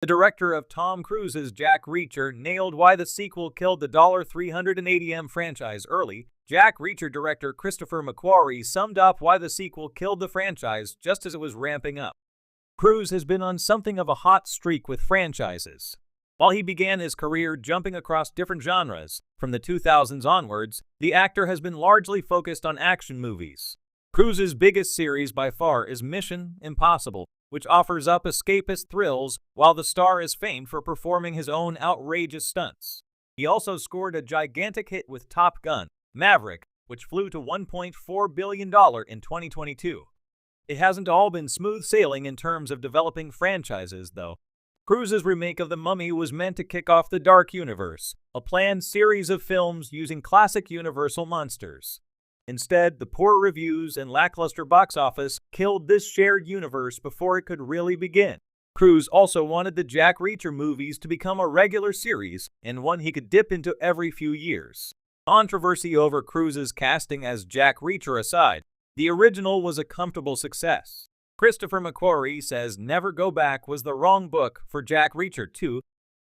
The director of Tom Cruise's Jack Reacher nailed why the sequel killed the $380M franchise early. Jack Reacher director Christopher McQuarrie summed up why the sequel killed the franchise just as it was ramping up. Cruise has been on something of a hot streak with franchises. While he began his career jumping across different genres, from the 2000s onwards, the actor has been largely focused on action movies. Cruise's biggest series by far is Mission: Impossible, which offers up escapist thrills, while the star is famed for performing his own outrageous stunts. He also scored a gigantic hit with Top Gun: Maverick, which flew to $1.4 billion in 2022. It hasn't all been smooth sailing in terms of developing franchises, though. Cruise's remake of The Mummy was meant to kick off the Dark Universe, a planned series of films using classic Universal monsters. Instead, the poor reviews and lackluster box office killed this shared universe before it could really begin. Cruise also wanted the Jack Reacher movies to become a regular series and one he could dip into every few years. Controversy over Cruise's casting as Jack Reacher aside, the original was a comfortable success. Christopher McQuarrie says Never Go Back was the wrong book for Jack Reacher 2.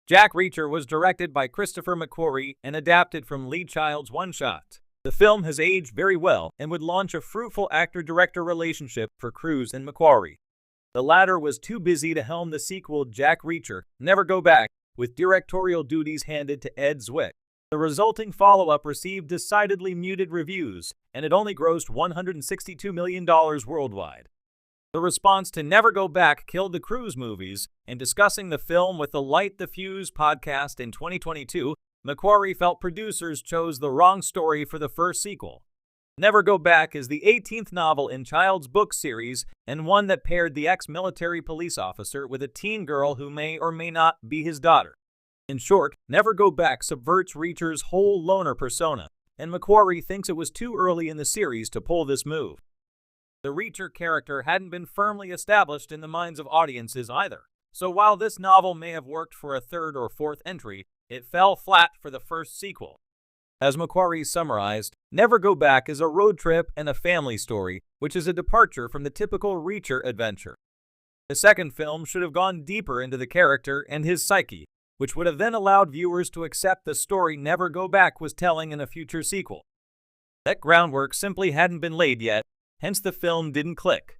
Jack Reacher was directed by Christopher McQuarrie and adapted from Lee Child's one-shot. The film has aged very well and would launch a fruitful actor-director relationship for Cruise and McQuarrie. The latter was too busy to helm the sequel Jack Reacher, Never Go Back, with directorial duties handed to Ed Zwick. The resulting follow-up received decidedly muted reviews, and it only grossed $162 million worldwide. The response to Never Go Back killed the Cruise movies. In discussing the film with the Light the Fuse podcast in 2022, McQuarrie felt producers chose the wrong story for the first sequel. Never Go Back is the 18th novel in Child's book series and one that paired the ex-military police officer with a teen girl who may or may not be his daughter. In short, Never Go Back subverts Reacher's whole loner persona, and McQuarrie thinks it was too early in the series to pull this move. The Reacher character hadn't been firmly established in the minds of audiences either, so while this novel may have worked for a third or fourth entry, it fell flat for the first sequel. As McQuarrie summarized, Never Go Back is a road trip and a family story, which is a departure from the typical Reacher adventure. The second film should have gone deeper into the character and his psyche, which would have then allowed viewers to accept the story Never Go Back was telling in a future sequel. That groundwork simply hadn't been laid yet, hence the film didn't click.